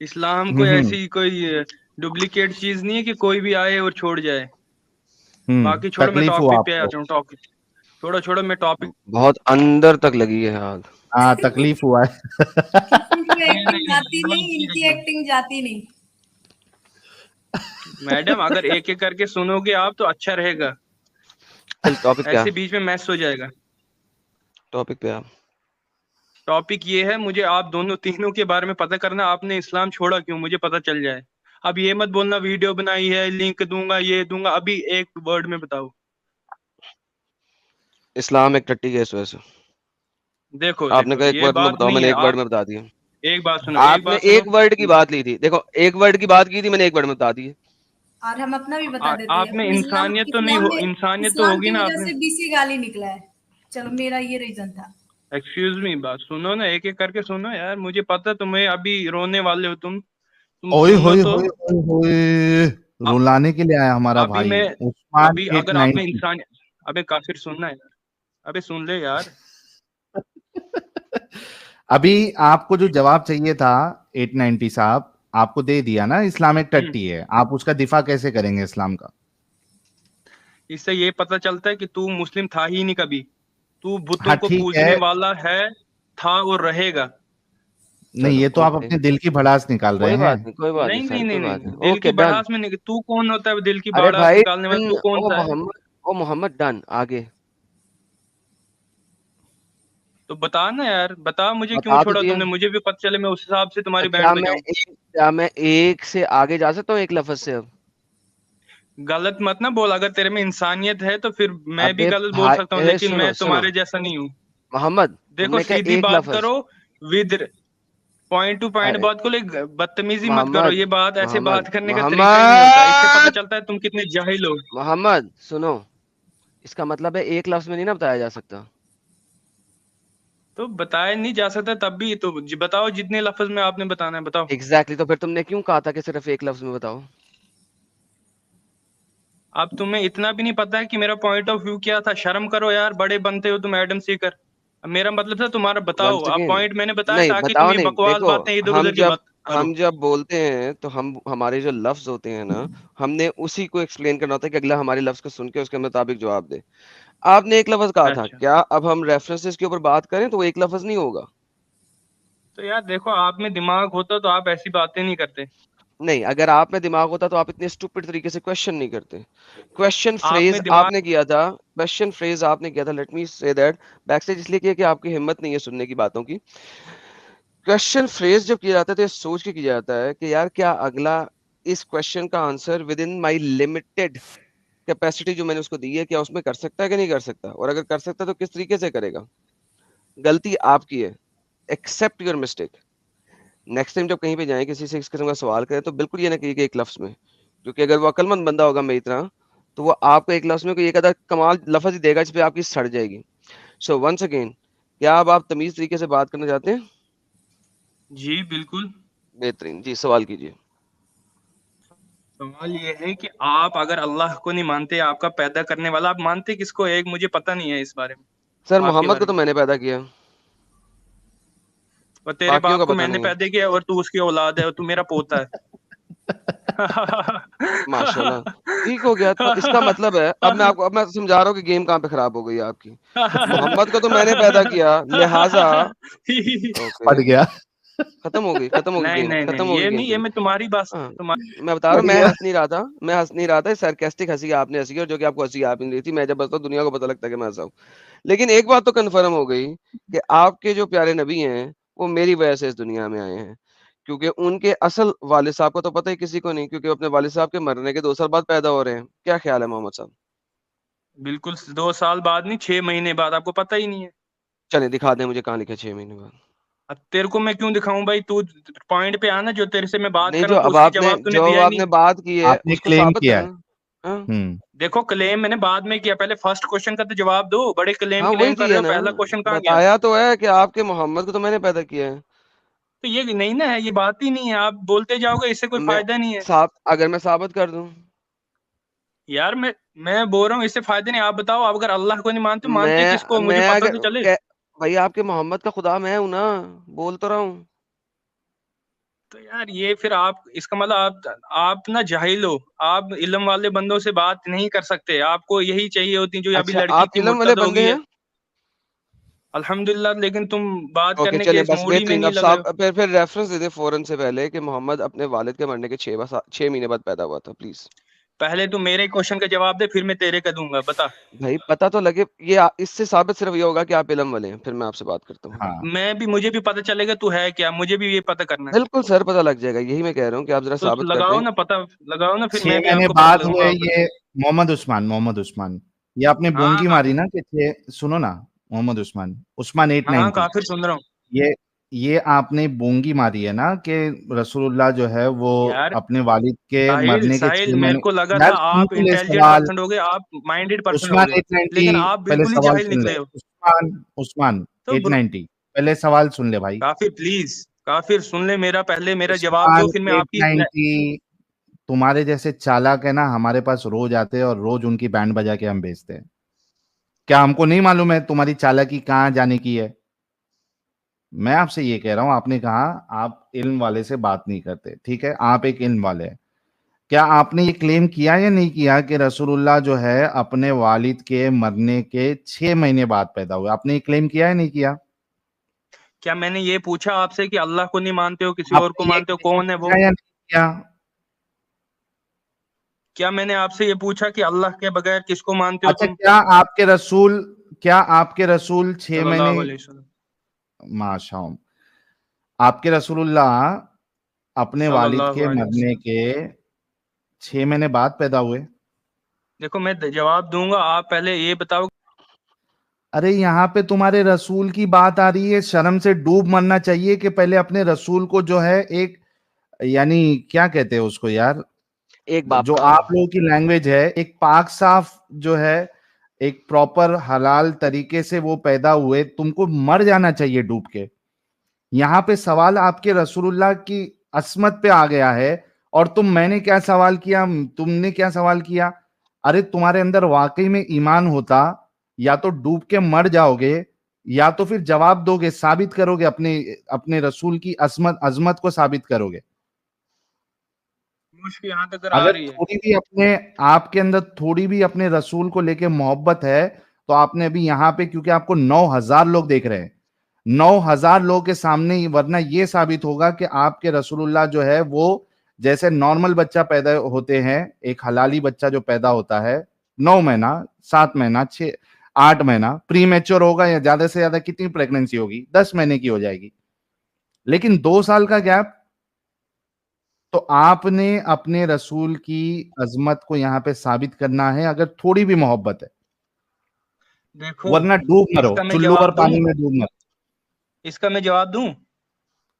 इस्लाम कोई ऐसी कोई डुप्लीकेट चीज नहीं है कि कोई भी आए और छोड़ जाए। बाकी छोड़ो, मैं तकलीफ हुआ टॉपिक पे आपको? आता हूँ। टॉपिक छोड़ो छोड़ो, मैं टॉपिक। बहुत अंदर तक लगी है आग। हाँ, तकलीफ हुआ है। किसी को नहीं एक्टिंग नहीं आती नहीं, नहीं, इनकी एक्टिंग जाती नहीं। मैडम अगर एक एक करके सुनोगे आप तो अच्छा रहेगा, चल टॉपिक पे आ, ऐसे बीच में मैस हो जाएगा। टॉपिक पे आ। टॉपिक ये है, मुझे आप दोनों तीनों के बारे में पता करना, आपने इस्लाम छोड़ा क्यों, मुझे पता चल जाए। अब ये मत बोलना वीडियो बनाई है, लिंक दूंगा, ये दूंगा, अभी एक वर्ड में बताओ। इस्लाम एक टट्टी है इस वजह से। देखो आपने देखो कहा एक ये वर्ड में बात बताओ, नहीं मैंने है। एक वर्ड आप में बता दिया। एक बात सुनो, एक आपने बात सुनो। एक वर्ड की बात ली थी, देखो एक वर्ड की बात की थी, मैंने एक वर्ड में बता दी। और हम अपना भी बता देते हैं। आप में अपने इस्लाम इंसानियत तो नहीं इस्लाम हो, में इंसानियत तो इस्लाम होगी की ना वजह आपने। से बीसी गाली निकला है। चलो, मेरा ये रीजन था। एक्सक्यूज मी, बात सुनो ना, एक एक करके सुनो यार, मुझे पता तुम्हें अभी रोने वाले हो तुम ओए सुन लो होए तो। होए होए होए, अ- रुलाने के लिए आया हमारा अभी भाई मैं उस्मान अभी अगर आप में 890। इंसान, अबे काफिर सुनना है यार, अबे सुन ले यार। अभी आपको जो जवाब चाहिए था 890 साहब, आपको दे दिया ना, इस्लामिक हम्म, टट्टी है। आप उसका दिफा कैसे करेंगे इस्लाम का? इससे ये पता चलता है कि तू मुस्लिम था ही नहीं कभी। तू बुतों हाँ को ठीक है। पूजने वाला है, था और रहेगा। नहीं, चलो ये तो आप ओके, अपने दिल की भड़ास निकाल रहे कोई हैं। बात नहीं, कोई बात नहीं नहीं नहीं सारी, नहीं कोई नहीं बात नहीं, नहीं, दिल की ओके डन। भड़ास में नहीं, तू कौन होता है दिल की अरे भड़ास भाई निकालने वाला, डन, तू कौन ओ सा है। मोहम्मद, ओ मोहम्मद डन, आगे। तो बता ना यार, बता मुझे क्यों बता तो छोड़ा दिया। तुमने, मुझे भी पता चले, मैं उस हिसाब से तो तुम्हारी बैंड बजाऊं। क्या मैं एक से आगे जा सकता हूँ एक लफ्ज से अब? गलत मत ना बोल, अगर तेरे में इंसानियत है तो फिर मैं भी अबे गलत बोल भाई सकता हूँ, लेकिन सुनो मैं सुनो तुम्हारे जैसा नहीं हूँ। मोहम्मद, देखो तुमने क्या सीधी एक बात लफ्ज? करो, विद पॉइंट टू पॉइंट अरे बात को, एक बदतमीजी मत करो, मोहम्मद, ये बात ऐसे बात मोहम्मद, करने का तरीका ही नहीं होता, इससे पता मोहम्मद, चलता है तुम कितने जाहिल हो। मोहम्मद सुनो, इसका मतलब है एक लफ्ज में नहीं ना बताया जा सकता। तो बताया नहीं जा सकता, तब भी तो बताओ, जितने लफ्ज में आपने बताना है बताओ। एग्जैक्टली तो फिर तुमने क्यों कहा था कि सिर्फ एक लफ्ज में बताओ? अब तुम्हें इतना भी नहीं पता है कि मेरा पॉइंट ऑफ व्यू क्या था, शर्म करो यार, बड़े बनते हो तुम एडम सीकर। अब मेरा मतलब था तुम्हारा बताओ, वंस अब अगेन, पॉइंट मैंने बताया नहीं ताकि तुम बताओ ये नहीं, बकवास देखो बातें इधर हम उधर की जब मत करो। हम जब बोलते हैं तो हम हमारे जो लफ्ज होते हैं ना, हमने उसी को एक्सप्लेन करना होता है कि अगला हमारे लफ्ज को सुन के उसके मुताबिक जवाब दे। आपने एक लफ्ज कहा था, अच्छा, क्या अब हम रेफरेंसेस के ऊपर बात करें तो वो एक लफ्ज नहीं होगा? तो यार देखो, आप में दिमाग होता तो आप ऐसी बातें नहीं करते। नहीं, अगर आप में दिमाग होता तो आप इतने स्टूपिड तरीके से क्वेश्चन नहीं करते। क्वेश्चन आप फ्रेज में दिमाग, आपने किया था, क्वेश्चन फ्रेज आपने किया था, let me say that, backstage इसलिए किया कि आपकी हिम्मत नहीं है सुनने की बातों की। क्वेश्चन फ्रेज जब किया जाता है तो ये सोच के किया जाता है कि यार क्या अगला इस क्वेश्चन का answer with in my limited capacity जो मैंने उसको दी है, क्या उसमें कर सकता है कि नहीं कर सकता, और अगर कर सकता है तो किस तरीके से करेगा। गलती आपकी है, accept your mistake. Next time जब कहीं पे जाएं, किसी से इस किस्म का सवाल करें तो बिल्कुल ये ना कहिए कि एक लफ्ज में, क्योंकि अगर वो अक्लमंद बंदा होगा मेरी तरह तो वो आपको एक लफ्ज में कोई एक आधा कमाल लफ्ज ही देगा जिस पे आपकी सड़ जाएगी। सो वंस अगेन, क्या अब आप तमीज तरीके से बात करना चाहते हैं? जी बिल्कुल। बेहतरीन जी, सवाल कीजिए। सवाल ये है कि आप अगर अल्लाह को नहीं मानते, आपका पैदा करने वाला, आप मानते किसको, एक मुझे पता नहीं है इस बारे में, सर आपके मोहम्मद को बारे तो में। मैंने पैदा किया, और तेरे बाकियों बाप का को पता मैंने नहीं है। पैदा किया और तू उसकी औलाद है और तू मेरा पोता है। माशाल्लाह, ठीक हो गया। तो इसका मतलब है, अब मैं समझा रहा हूँ कि गेम कहाँ पे खराब हो गई है आपकी। मोहम्मद को तो मैंने पैदा किया, लिहाजा ओके, पड़ गया। खत्म हो गई नहीं गेम, नहीं खत्म नहीं, हो गई ये गेम नहीं, ये पूरी। मैं तुम्हारी बात, हाँ, तुम्हारी। मैं बता रहा पड़ हूँ, मैं गया। हंस नहीं रहा था, मैं हंस नहीं रहा था, सरकास्टिक हंसी आपने हंसी की, और जो कि आपको हंसी आ भी नहीं रही थी। मैं जब हंसता हूँ दुनिया को पता लगता है कि मैं हंसा हूँ। लेकिन एक बात तो कन्फर्म हो गई कि आपके जो प्यारे नबी हैं वो मेरी वजह से इस दुनिया में आए हैं, क्योंकि उनके असल वालिद साहब को तो पता ही किसी को नहीं, क्योंकि वो अपने वालिद साहब के मरने के 2 साल बाद पैदा हो रहे हैं। क्या ख्याल है मोहम्मद साहब? बिल्कुल 2 साल बाद नहीं, 6 महीने बाद, आपको पता ही नहीं है। चलें दिखा दें मुझे, कहाँ लिखा है 6 महीने बाद? अब तेरे को मैं क्यों दिखाऊं भाई, तू पॉइंट पे आना, जो तेरे से मैं बात नहीं, कर रहा हूँ तो उसकी जवाब तूने जो अब दिया ही नहीं। आपने बात की है आपने उसको क्लेम साबित किया है। करना। हाँ, देखो क्लेम मैंने बाद में किया, पहले फर्स्ट क्वेश्चन का तो जवाब दो, बड़े क्लेम हाँ वही क्लेम कर चीज रहे है हो, ना, पहला क्वेश्चन कहाँ गया। बताया तो है कि आपके मोहम्मद को तो मैंने पैदा किया है। तो ये नहीं ना है, ये बात ही नहीं है, आप बोलते जाओगे, इससे कोई मैं फायदा नहीं है। अगर मैं साबित कर दूं, यार मैं बोल रहा हूँ, इससे फायदा नहीं, आप बताओ, आप अगर अल्लाह को नहीं मानते, मानते किसको, मैं मुझे पता अगर तो चले। भाई आपके मोहम्मद का खुदा मैं हूं ना, बोल तो रहा हूँ। तो यार ये फिर आप, इसका मतलब आप ना जाहिल हो, आप इल्म वाले बंदों से बात नहीं कर सकते, आपको यही चाहिए होती जो अभी अच्छा, लड़की आप थी इल्म वाले मुर्तद हो बंदे गई है। हैं? अल्हम्दुलिल्लाह, लेकिन तुम बात ओके, करने के चलिए इस बस मूड ही में बेहतरीन। नहीं अब लगे साहब हो। फिर रेफरेंस दे दें फौरन से पहले कि मोहम्मद अपने वालिद के मरने के 6 महीने बाद पैदा हुआ था, प्लीज। पहले तू मेरे क्वेश्चन का जवाब दे, फिर मैं तेरे का दूंगा, बता। भाई पता तो लगे, ये इससे साबित सिर्फ ये होगा कि आप इल्म वाले हैं, फिर मैं आपसे बात करता हूँ। हाँ, मुझे भी पता चलेगा तू है क्या, मुझे भी ये पता करना है। बिल्कुल सर, पता लग जाएगा, यही मैं कह रहा हूँ कि आप जरा तो साबित कर लगाओ दें। ना पता, लगाओ ना, फिर 6 मैं भी महीने आपको पता बाद लगाऊंगा हुए आपका। ये मोहम्मद उस्मान, ये आपने हाँ बोंगी हाँ मारी ना कि सुनो ना, मोहम्मद उस्मान हाँ, 890, काफिर सुन रहा हूँ ये आपने बोंगी मारी है ना कि रसूलुल्लाह जो है वो यार। अपने वालिद के साहिल मरने के साहिल 6 मेरे महीने। को लगा था यार सुन आप तो ले इंटेलिजेंट सवाल, पर्सन हो गए, आप माइंडेड पर्सन हो उस्मान गए, 890, लेकिन आप पहले बिल्कुल ही सवाल जाहिल सुन ले। निकले हो। उस्मान तो 890, पहले सवाल सुन ले भाई। काफिर प्लीज, काफिर सुन ले मेरा, पहले मेरा जवाब दो, उस्मान फिर मैं आपकी 890, तुम्हारे जैसे चालाक है ना हमारे पास रोज आते हैं और रोज उनकी बैंड बजा के हम बेचते हैं। क्या हमको नहीं मालूम है तुम्हारी चालाकी कहाँ जाने की है? मैं आपसे ये कह रहा हूं, आपने कहा आप इल्म वाले से बात नहीं करते, ठीक है, आप एक इल्म वाले हैं। क्या आपने ये क्लेम किया या नहीं किया कि रसूलुल्लाह जो है अपने वालिद के मरने के 6 महीने बाद पैदा हुए? आपने ये क्लेम किया या नहीं किया? क्या मैंने ये पूछा आपसे कि अल्लाह को नहीं मानते हो, किसी और को आपने ये मानते हो, क्लेम कौन है वो? किया या नहीं किया? क्या मैंने आपसे ये पूछा कि अल्लाह के बगैर किसको मानते हो अच्छा, तुम? क्या आपके रसूल 6 महीने, सल्लल्लाहु अलैहि वसल्लम। माशा, आपके रसूलुल्लाह अपने वालिद सल्लल्लाहु के अलैहि मरने वसल्लम। के 6 महीने बाद पैदा हुए? देखो मैं जवाब दूंगा, आप पहले ये बताओ। अरे यहाँ पे तुम्हारे रसूल की बात आ रही है, शर्म से डूब मरना चाहिए कि पहले अपने रसूल को जो है एक, यानी क्या कहते हैं उसको यार, एक बाप जो का। आप लोगों की लैंग्वेज है, एक पाक साफ जो है, एक प्रॉपर हलाल तरीके से वो पैदा हुए, तुमको मर जाना चाहिए डूब के। यहाँ पे सवाल आपके रसूलुल्लाह की अस्मत पे आ गया है, और मैंने क्या सवाल किया, तुमने क्या सवाल किया? अरे तुम्हारे अंदर वाकई में ईमान होता, या तो डूब के मर जाओगे, या तो फिर जवाब दोगे, साबित करोगे, अपने अपने रसूल की अजमत को साबित करोगे। मुश्किल यहाँ तक आ अगर रही है। थोड़ी भी अपने, आपके अंदर थोड़ी भी अपने रसूल को लेके मोहब्बत है, तो आपने अभी यहाँ पे, क्योंकि आपको 9,000 लोग देख रहे हैं, 9,000 लोगों के सामने, वरना ये साबित होगा कि आपके रसूलुल्लाह जो है वो जैसे नॉर्मल बच्चा पैदा होते हैं, एक हलाली बच्चा जो पैदा होता है 9 महीना, 7 महीना, 8 महीना प्री मैच्योर होगा, या ज्यादा से ज्यादा कितनी प्रेगनेंसी होगी, 10 महीने की हो जाएगी, लेकिन 2 साल का गैप। तो आपने अपने रसूल की अजमत को यहाँ पे साबित करना है, अगर थोड़ी भी मोहब्बत है, देखो वरना डूब मरो, इसका मैं चुल्लू और जवाब दूं, पानी में डूब मरो। इसका मैं जवाब दूं।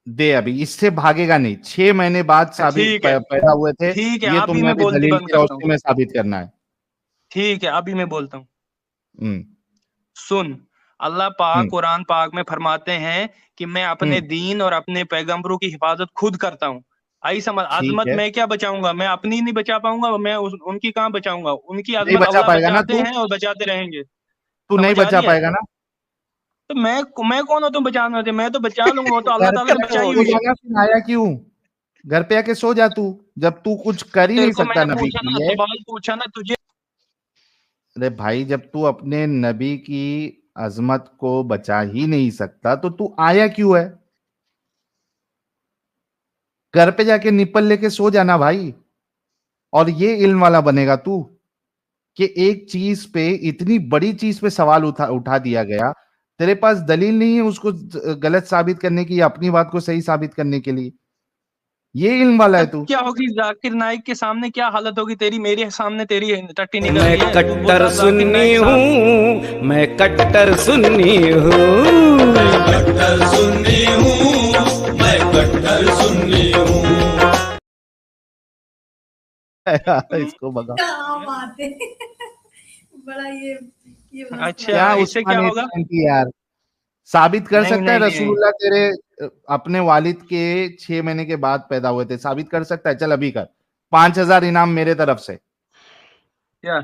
दे, अभी इससे भागेगा नहीं, 6 महीने बाद साबित ठीक है, पैदा हुए थे, ठीक है, ये अभी तुम्हें मैं अभी बोलती दलील बंद की करता हूँ। रोशनी में साबित करना है। ठीक है, अभी मैं बोलता हूँ। हम्म सुन, अल्लाह पाक हम्म कुरान पाक में फरमाते हैं कि मैं अपने हम्म दीन और अपने पैगंबरों की हिफाजत खुद करता हूँ। आई समझ, ठीक अजमत है, मैं क्या बचाऊंगा, मैं अपनी नहीं बचा पाऊंगा, मैं उनकी कहाँ बचाऊंगा, उनकी नहीं अजमत बचा अल्लाह पाएगा ना बचाते तू? हैं और बचाते रहेंगे। तू नहीं समझ आ बचा रही है? पाएगा ना? तो मैं कौन हूँ तुम बचाने वाले? मैं तो बचा लूंगा, वो तो तो अल्लाह घर ताला पे ने आके बचाई सो हुई है। जाना, फिर आया क्यों? घर पे आके सो जा तू, जब तू कुछ कर ही तेरे नहीं को सकता मैंने नबी पूछा के ना, लिए। सवाल पूछा ना तुझे। अरे भाई, जब तू अपने नबी की अजमत को बचा ही नहीं सकता, तो तू आया क्यों है? घर पे जाके निप्पल लेके सो जाना भाई, और ये इल्म वाला बनेगा तू, कि एक चीज पे, इतनी बड़ी चीज पे सवाल उठा उठा दिया गया, तेरे पास दलील नहीं है उसको गलत साबित करने की, या अपनी बात को सही साबित करने के लिए। ये इल्म वाला है अब तू। क्या होगी जाकिर नाइक के सामने, क्या हालत होगी तेरी, मेरे सामने तेरी टट्टी निकल मैं रही है, तू कट्टर बोलता जाकिर सुन्नी नाइक साहब। हूँ, मैं कट्टर सुन्नी हूँ। कट्टर सुन्नी हूँ, मैं कट्टर सुन्नी हूँ। इसको बगा। क्या बात है। बड़ा ये मस्त अच्छा, क्या बात इससे क्या उस्मान होगा? 890 यार साबित कर नहीं सकता है नहीं नहीं, रसूलुल्लाह तेरे अपने वालिद के 6 महीने के बाद पैदा हुए थे? साबित कर सकता है? चल अभी कर, 5,000 इनाम मेरे तरफ से। क्या?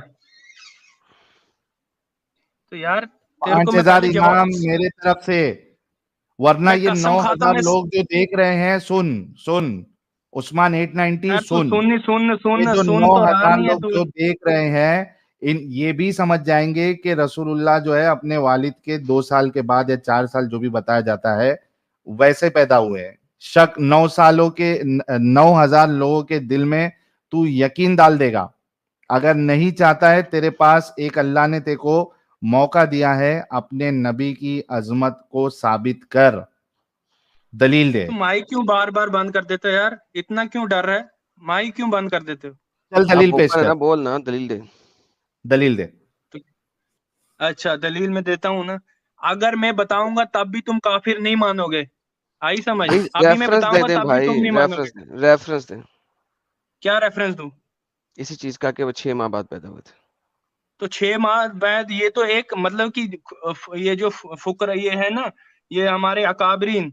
तो यार तेरे को पांच मैं हजार पहले जवाब, इनाम मेरे तरफ से, वरना मैं ये कसम खाता 9,000 मैं लोग जो देख रहे हैं, सुन सुन उस्मान 890 यार तू सुन, सुन सुन ये सुन जो सुन तो रहा 9,000 नहीं है लोग तू। जो देख रहे हैं, इन ये भी समझ जाएंगे कि रसूलुल्लाह जो है अपने वालिद के 2 साल के बाद या 4 साल जो भी बताया जाता है वैसे पैदा हुए हैं। शक 9 सालों के 9,000 लोगों के दिल में तू यकीन डाल देगा। अगर नहीं चाहता है, तेरे पास एक अल्लाह ने तेरे को मौका दिया है, अपने नबी की अजमत को साबित कर, दलील दे। तू माइक क्यों बार बार बंद कर देते हो यार? इतना क्यों डर रहा है? माइक क्यों बंद कर देते हो? चल अब दलील पेश ओपन है कर, ना, बोल ना, दलील दे। दलील दे। तो, अच्छा दलील में देता हूँ ना। अगर मैं बताऊंगा तब भी तुम काफिर नहीं मानोगे, आई समझ? भाई अभी मैं रेफरेंस दे बताऊंगा दे तब भी भाई, तुम नहीं मानोगे। रेफरेंस दे, रेफरेंस दे। क्या रेफरेंस दूं? इसी चीज का कि वो 6 माह बाद पैदा हुए थे। तो 6 माह बाद ये तो एक मतलब कि ये जो फुकर ये है ना, ये हमारे अकाबरीन,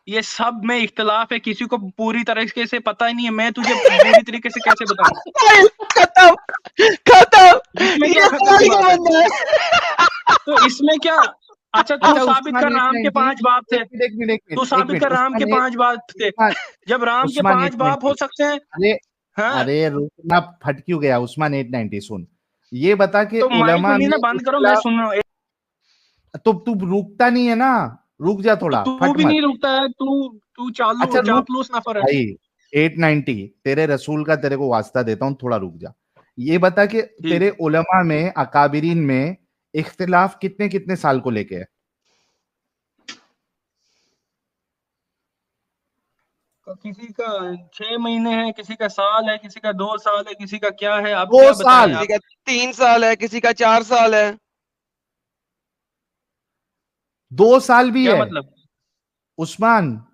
ये सब में इख्तलाफ है, किसी को पूरी तरीके से पता ही नहीं है। मैं तुझे पूरी तरीके से कैसे बताऊं? खत्म, खत्म। इसमें क्या ये खत्म की सवाल का बात है? बंदा है। तो इसमें क्या? अच्छा तू अच्छा साबित उस्मान कर राम के 890, 5 बाप थे। एक मिनट एक मिनट एक तू मिनट एक साबित मिनट कर राम के 5 बाप थे। उस्मान जब राम के उस्मान 5 बाप हो 890, सकते हैं। अरे हाँ अरे रुकना, फट क्यों गया? उस्मान 890 सुन, ये बता कि तो माइक उलमा नहीं में ना बंद करो, मैं इख्तिलाफ, सुन रहा हूँ। तो तू रुकता नहीं है ना, रुक जा तो थोड़ा, तू फट भी मत। नहीं रुकता है, तू तू चालू अच्छा रुक चापलूस नफर है। भाई, 890 तेरे रसूल का तेरे को वास्ता देता हूं, थोड़ा रुक जा। ये बता कि ठीक तेरे है। उलमा में अकाबिरीन में इख्तिलाफ कितने कितने साल को लेके है? तो किसी का 6 महीने है, किसी का साल है, किसी का 2 साल है, किसी का क्या है, अब दो क्या बताएं साल किसी आप? का 3 साल है, किसी का 4 साल है। 2 साल भी क्या है मतलब? उस्मान, हाँ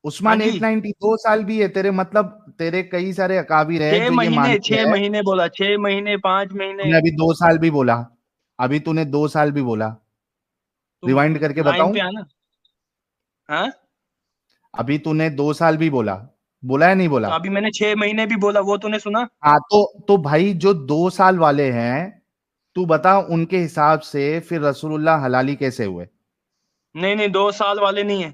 उस्मान जी। 890 2 साल भी है तेरे, मतलब तेरे कई सारे अकाबिर हैं छह जो ये महीने मानते 6 महीने बोला, 6 महीने, 5 महीने। तूने अभी 2 साल भी बोला, अभी तूने 2 साल भी बोला, तुम रिवाइंड करके लाइन बताऊं? पे आना। हाँ अभी तूने 2 साल भी बोला, बोला है नहीं तो बोला? अभी मैंने 6 महीने भी बोला, वो तूने सुना? हाँ तो भाई जो 2 साल वाले हैं, तू बता उनके हिसाब से फिर रसूलुल्लाह हलाली कैसे हुए? नहीं नहीं, 2 साल वाले नहीं है,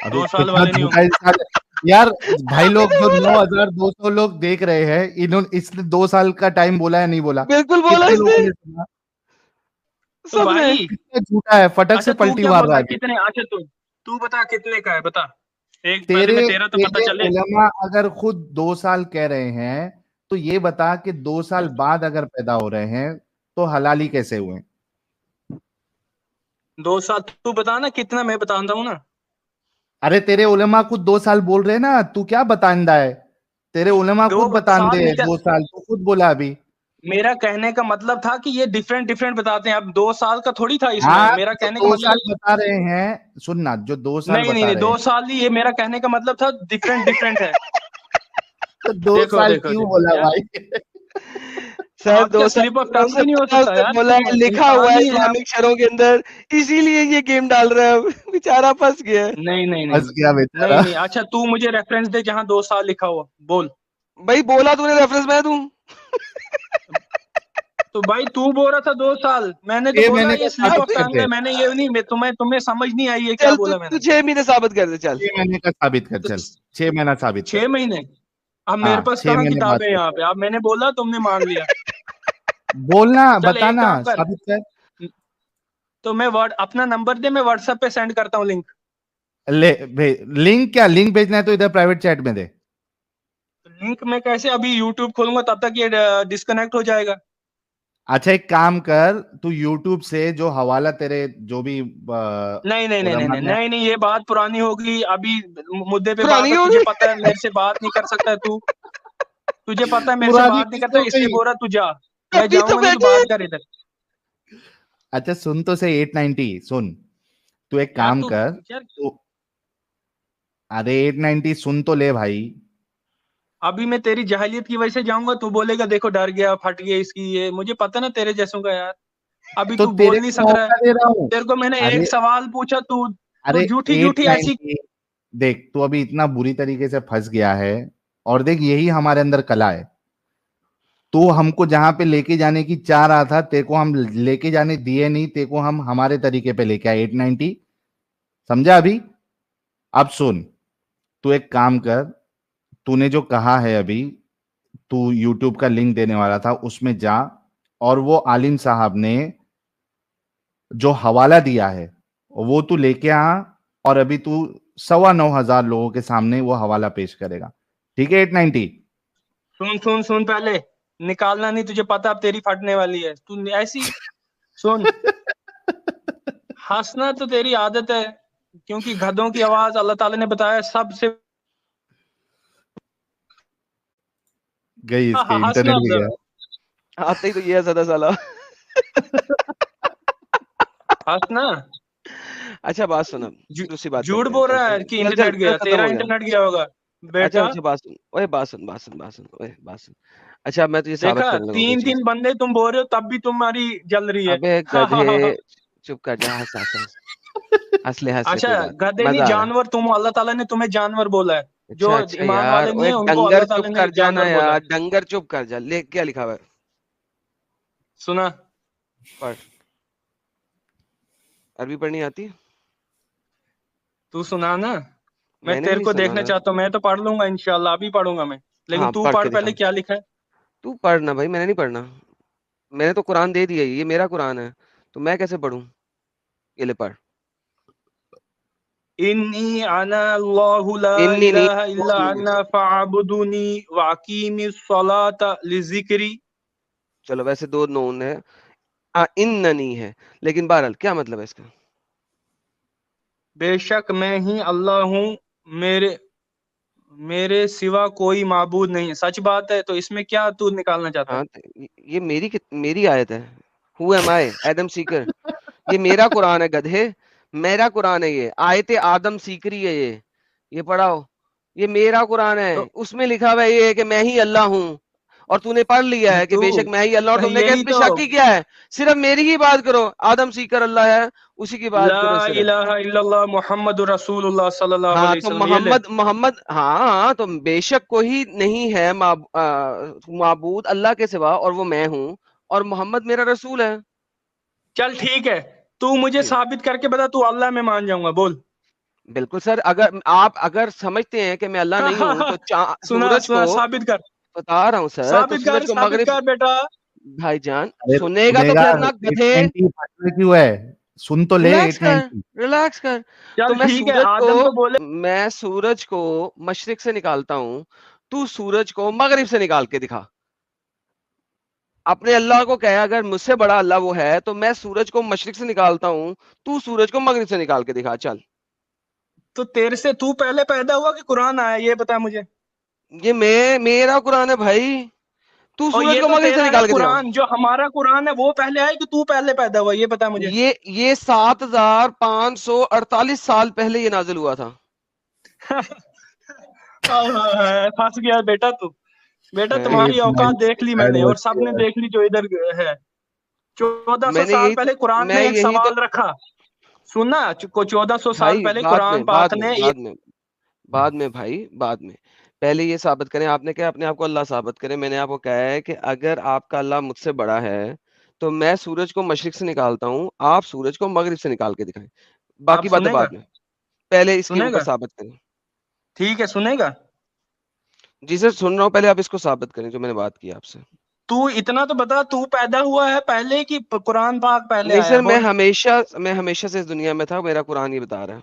अबे दो तो साल इतना वाले नहीं झूठा होंगे। इंसान है। यार भाई लोग जो 9,200 लोग देख रहे हैं, इन्होंने इसने 2 साल का टाइम बोला है नहीं बोला? बिल्कुल बोला कितने इसने, लोगों ने सुना? तो सबने। भाई कितना झूठा है, फटक अच्छा से तू पलटी क्या मार बोल रहा रहा है है अभी। कितने? अच्छा तू तू बता कितने का है, बता। एक पहले तेरे मैं तेरा तो पता तेरे चले। उलमा अगर खुद 2 साल कह रहे हैं, तो ये बता कि 2 साल बाद अगर पैदा हो रहे हैं तो हलाली कैसे हुए? 2 साल तू बता ना कितना, मैं बताता हूँ ना। अरे तेरे उलमा खुद 2 साल बोल रहे हैं ना, तू क्या बतांदा है? तेरे उलमा दो खुद बतांदे साल हैं निकल 2 साल, तू खुद बोला अभी। मेरा कहने का मतलब था कि ये डिफरेंट डिफरेंट बताते हैं, अब 2 साल का थोड़ी था इसमें, हाँ मेरा तो कहने का दो मतलब साल बता रहे हैं, सुनना, जो 2 साल नहीं नहीं बता नहीं, रहे दो हैं, साल ही, ये मेरा कहने का मतलब था डिफरेंट डिफरेंट है। तो दो देखो साल देखो क्यों देखो बोला यार, भाई? सर आप 2 क्या साल स्लिप ऑफ पूर्व टंग से भी नहीं हो पचास सकता से यार? बोला तुम है, लिखा हुआ इंसान है ही है आप। इस्लामिक शरों के अंदर, इसीलिए ये गेम डाल रहा है। अब बेचारा फंस गया है। नहीं नहीं नहीं फंस गया नहीं बेचारा। नहीं। अच्छा तू मुझे रेफरेंस दे जहाँ 2 साल लिखा हुआ, बोल। भाई बोला तूने, रेफरेंस मैं दूं? तो भाई तू बोल रहा था 2 साल, मैंने तो ये बोला महीने का ये स्लिप साबित ऑफ कर टंग दे, है, मैंने ये नहीं, तुम्हें तुम्हें समझ नहीं आई है क्या चल तू बोला तू मैंने? 6 महीने साबित कर दे, चल। 6 महीने का साबित कर, तो चल 6 महीना साबित कर। 6 महीने? अब मेरे हाँ पास छह कहाँ महीने बाद किताबें कर, यहाँ पे? अब मैंने बोला तुमने मान लिया। बोलना, चल एक बताना, काम कर, साबित कर। तो मैं वर्ड अपना नंबर दे, मैं व्हाट्सएप पे सेंड करता हूँ लिंक। ले लिंक, क्या लिंक भेजना है तो इधर प्राइवेट चैट में दे। लिंक में कैसे? अभी यूट्यूब खोलूंगा तब तक ये डिस्कनेक्ट हो जाएगा। अच्छा एक काम कर, तू यूट्यूब से जो हवाला तेरे जो भी नहीं नहीं नहीं नहीं उलमा नहीं ने, नहीं नहीं, ये बात पुरानी हो गई अभी। मुद्दे पे बात पुरानी है, हो तुझे गई। पता है मेरे से बात नहीं कर सकता है तू। तुझे पता है मेरे से पुरानी बात नहीं किस करता, हो इसलिए गई? बोल रहा तू जा। मैं अभी तो जाऊंगा नहीं, तू मैंने बात कर इधर। अच्छा सुन तो से 890 सुन, तू एक यार काम तू कर, यार, तू, अरे 890 सुन तो ले भाई। अभी मैं तेरी जाहिलियत की वजह से जाऊंगा, तू बोलेगा देखो डर गया, फट गया इसकी, ये मुझे पता ना तेरे जैसों का यार। अभी तो तू तेरे बोल नहीं को सक रहा है। मौका दे रहा हूं। तेरे को मैंने अरे एक सवाल पूछा, तू तू अरे झूठी झूठी ऐसी। 890 देख, तू अभी इतना बुरी तरीके से फंस गया है, और देख यही हमारे अंदर कला है। तो हमको जहां पे लेके जाने की चाह रहा था, तेरे को हम लेके जाने दिए नहीं, तेरे को हम हमारे तरीके पे लेके आए 890, समझा अभी? अब सुन, तू एक काम कर, तूने जो कहा है अभी, तू यूट्यूब का लिंक देने वाला था, उसमें जा और वो आलिम साहब ने जो हवाला दिया है वो तू लेके आ, और अभी तू 9,500 लोगों के सामने वो हवाला पेश करेगा, ठीक है? 890 सुन सुन सुन, पहले निकालना नहीं, तुझे पता अब तेरी फटने वाली है, तू ऐसी सुन। हंसना तो तेरी आदत है, क्योंकि गधों की आवाज अल्लाह ताला ने बताया सबसे। गई, इसके हंसना इंटरनेट अब भी जरा, गया। आते ही तो ये है सदा साला। हंसना। अच्छा बात सुनो, दूसरी बात झूठ करते हैं, बोल चल रहा चल है कि चल चल इंटरनेट चल, गया, खत्म तेरा हो गया। इंटरनेट गया होगा अच्छा बेटा। अच्छा बात सुन, ओए बात सुन बात सुन बात सुन, ओए बात सुन। अच्छा मैं तुझे साबित देखा, करने लगा कोई तीन चीज। तीन बंदे तुम बोल रहे हो तब भी तुम्हारी जल रही है। अबे हा हा हा हा। गधे, चुप कर जा, हंस हंस हंस, हंस ले अच्छा, कोई बात नहीं, गधे नहीं मजा आ रहा है। जानवर, तुम अल्लाह ताला ने तुम्हें जानवर बोला है। जो अच्छा अच्छा ईमान यार, वाले नहीं ओए है उनको डंगर अल्लाह ताला चुप ने कर जा ना जानवर बोला यार, है। डंगर चुप कर जा, ले क्या लिखा हुआ है? सुना? पढ़, अरबी पढ़नी आती है? तू सुना ना। मैं मैंने भी तेरे नहीं को सुना देखना ना। चाहता हूँ, मैं तो पढ़ लूंगा इंशाल्लाह, अभी पढ़ूंगा मैं, लेकिन हाँ तू पढ़ पढ़ के दिखा, पहले क्या लिखा है। तू पढ़ ना भाई, मैंने नहीं पढ़ना, मैंने तो कुरान दे दिया, ये मेरा कुरान है, तो मैं कैसे पढ़ूं? ये ले पढ़। इन्नी अना अल्लाहु ला इन्नी नहीं, इलाहा इल्ला अना फअबुदुनी वअकीमिस सलाता लिज़िक्री। चलो वैसे दो नून है, इन्ननी है, लेकिन बहरहाल क्या मतलब है इसका? बेशक मैं ही अल्लाह हूँ, मेरे मेरे सिवा कोई माबूद नहीं है। सच बात है, तो इसमें क्या तू निकालना चाहता है। हाँ ये मेरी आयत है। Who am I Adam Sikar, ये मेरा कुरान है गधे, मेरा कुरान है, ये आयत आदम सीकरी है, ये पढ़ाओ, ये मेरा कुरान है, तो उसमें लिखा हुआ है ये कि मैं ही अल्लाह हूँ, और तूने पढ़ लिया है कि तू बेशक मैं ही अल्लाह, और तुमने क्या यही इसमें तो, शक ही क्या है? सिर्फ मेरी ही बात करो, आदम सीकर अल्लाह है, उसी की बात ला करो सिर्फ। इलाहा इल्लल्लाह मुहम्मदुर रसूलुल्लाह सल्लल्लाहु हाँ अलैहि तो वसल्लम, ये ले। मोहम्मद, हाँ तो बेशक कोई नहीं है माबूद अल्लाह के सिवा, और वो मैं हूँ, और मोहम्मद मेरा रसूल है। चल ठीक है, तू मुझे जी साबित करके बता, तू अल्लाह में मान जाऊंगा, बोल। बिल्कुल सर, अगर आप समझते हैं कि मैं अल्लाह नहीं हूँ, तो सुना सूरज सुना, को साबित कर, बता रहा हूँ सर, तो साबित सूरज कर, को साबित मगरिब, कर बेटा। भाईजान अरे सुनेगा तो सुनेगा, फिर ना गधे, 890 फटवे क्यों है? सुन तो ले रिलैक्स कर, 890। रिलैक्स कर। तो चल ठीक है, आदम तो बोले। मैं सूरज को मशरिक से निकालता हूँ, तू सूरज को मगरिब से निकाल के दिखा। अपने अल्लाह को कहे अगर मुझसे बड़ा अल्लाह वो है, तो मैं सूरज को मशरिक से निकालता हूँ, तू सूरज को मगरिब से निकाल के दिखा, चल। तो तेरे से तू पहले पैदा हुआ कि कुरान आया, ये बता मुझे। ये मेरा कुरान है भाई, तू और सूरज ये को तो मगरिब से तेरा है निकाल के दिखा। कुरान, जो हमारा कुरान है वो पहले आया कि तू पहले पैदा हुआ, ये बता मुझे। ये 7,548 साल पहले ये नाजिल हुआ था। फंस गया बेटा तू। बेटा तुम्हारी औकात 890 देख ली मैंने, और बच्चे सबने हैं। देख ली जो इधर है। 1400 मैंने साल यही तो, पहले कुरान मैं ने एक यही तो, सवाल रखा। सुनना, 1400 साल भाई पहले कुरान पाक ने ये, बाद में भाई, बाद में, पहले ये साबित करें, आपने क्या अपने आप को अल्लाह साबित करें। मैंने आपको कहा है कि अगर आपका अल्लाह मुझसे बड़ा है, तो मैं सूरज को मशरिक से निकालता हूँ, आप सूरज को मगरिब से निकाल के दिखाएं, आप बाकी बातें सुनेगा, बाद में, पहले इसके ऊपर सुनेगा, साबित करें। ठीक है सुनेगा। जी सर सुन रहा हूँ, पहले आप इसको साबित करें जो मैंने बात की आपसे। तू इतना तो बता, तू पैदा हुआ है पहले कि कुरान पाक पहले नहीं आया है, सर, बोल। मैं हमेशा से इस दुनिया में था, मेरा कुरान ये बता रहा है।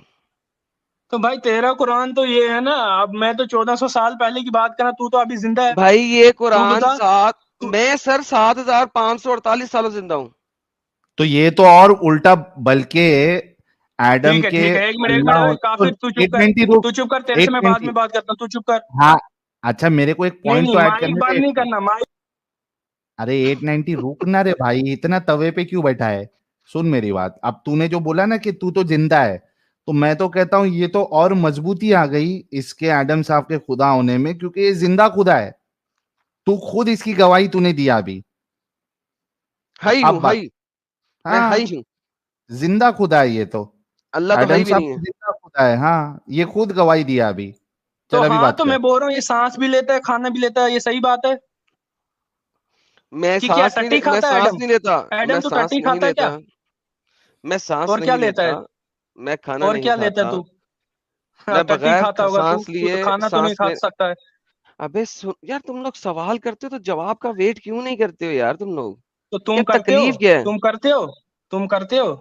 तो भाई तेरा कुरान तो ये है ना, अब मैं तो 1400 साल पहले की बात करा, तू तो अभी जिंदा है। भाई ये तू कुरान बता। तू मैं सर 7,548 सालों से जिंदा हूँ। तो ये तो और उल्टा, बल्कि एडम के ठीक है, एक मिनट, अल्लाह हो तो काफिर, तू चुप कर, 890 रुक, तू चुप कर, तेरे से मैं बाद 890। में बात करता हूँ, तू चुप कर। हाँ, अच्छा मेरे को एक नहीं पॉइंट नहीं, तो ऐड माइक करने बंद दे। नहीं करना, माइक। अरे 890 रुक ना रे भाई, इतना तवे पे क्यों बैठा है? सुन मेरी बात, अब तूने जो बोला ना कि तू तो जिंदा है, तो मैं तो कहता हूं ये तो और मजबूती आ गई इसके एडम साहब के खुदा होने में, क्योंकि ये जिंदा खुदा है। तू खुद इसकी गवाही तूने दिया अभी। हाई अब हूँ, बात, हाई, मैं हाई हाँ, हूँ, जिंदा खुदा है ये तो। अल्लाह तो एडम हाई भी साहब नहीं तो है। जिंदा खुदा है, हाँ, ये खुद गवाही दिया अभी। तो चल अभी हाँ, बात तो कर। मैं बोल रहा हूँ ये सांस भी लेता है, खाना भी लेता है, ये सही बात है कि क्या टट्टी मैं खाता है सांस एडम। नहीं लेता, एडम मैं तो सांस टट्टी नहीं खाता है क्या, लेता, मैं सांस और क्या नहीं लेता लेता, है। मैं खाना और नहीं क्या लेता है खाता। तू? मैं टट्टी बगैर खाता होगा तू सांस तू तो लिए खाना तो नहीं सांस खा में। सकता है। अबे यार तुम लोग सवाल करते हो तो जवाब का वेट क्यों नहीं करते हो यार तुम लोग? तो क्या तुम करते हो? तकलीफ क्या है? तुम करते हो? तुम करते हो?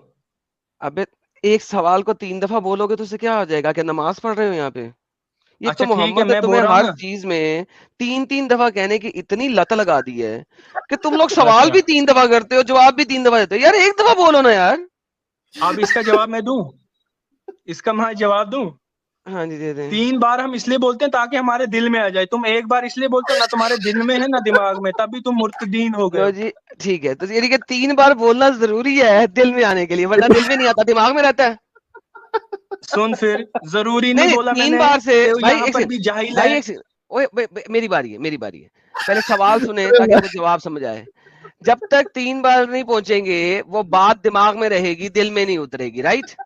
अबे एक सवाल को 3 दफा बोलोगे तो उससे क्या हो जाएगा? क्या नमाज पढ़ रहे हो यहाँ पे? ये तो अच्छा ठीक है, मोहम्मद ने मैं बोल तुम्हें रहा हूँ हर ना। चीज में 3-3 दफा कहने की इतनी लत लगा दी है कि तुम लोग सवाल अच्छा, भी 3 दफा करते हो, जवाब भी 3 दफा देते हो। यार एक दफा बोलो ना यार। अब इसका जवाब मैं दूं? इसका मैं जवाब दूं? हाँ जी दे दें। 3 बार हम इसलिए बोलते हैं ताकि हमारे दिल में आ जाए। तुम एक बार इसलिए बोलते हो ना, तुम्हारे दिल में है ना दिमाग में, तभी तुम मुर्तदीन हो गए लो हो। जी ठीक है, तो यानी कि 3 बार बोलना जरूरी है दिल में आने के लिए, वरना दिल में नहीं आता, दिमाग में रहता है। सुन फिर, जरूरी नहीं नहीं नहीं बोला 3 मैंने बार से कि भाई यहाँ एक पर सेकंड, भी जाहिल भाई है। एक सेकंड, ओए मेरी बारी है, मेरी बारी है। पहले सवाल सुने अरे ताकि भाई, आपको जवाब समझ आए। जब तक 3 बार नहीं पहुंचेंगे वो बात दिमाग में रहेगी, दिल में नहीं उतरेगी, राइट?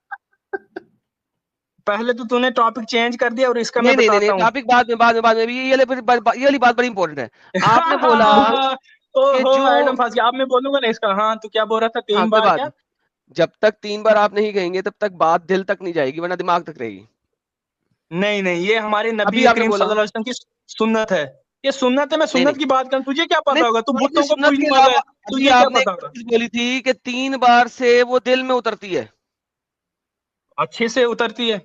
पहले तो तूने टॉपिक चेंज कर दिया और इसका मैं नहीं नहीं नहीं नहीं बताता हूँ। टॉपिक बाद में ये वाली बात बड़ी इंपॉर्टेंट है। आपने बोला कि ओहो, जो एडम फंस गया। अब मैं बोलूंगा ना इसका। हाँ, तो क्या बोल रहा था? हाँ तीन कोई बार बात क्या? नहीं, जब तक 3 बार आप नहीं कहेंगे तब तक बात दिल तक नहीं जाएगी, वरना दिमाग तक रहेगी। नहीं नहीं, ये हमारे अभी नबी आपने करीम बोला सल्लल्लाहु अलैहि वसल्लम की सुन्नत है। ये सुन्नत है, मैं नहीं नहीं सुन्नत की बात करूं, तुझे क्या नहीं, पता होगा? तू थोड़ी सी बुतों को सुन्नत के पूजने वाला अलावा है, अभी तुझे क्या आपने एक पता और होगा? चीज बोली थी कि 3 बार से वो दिल में उतरती है। अच्छे से उतरती है,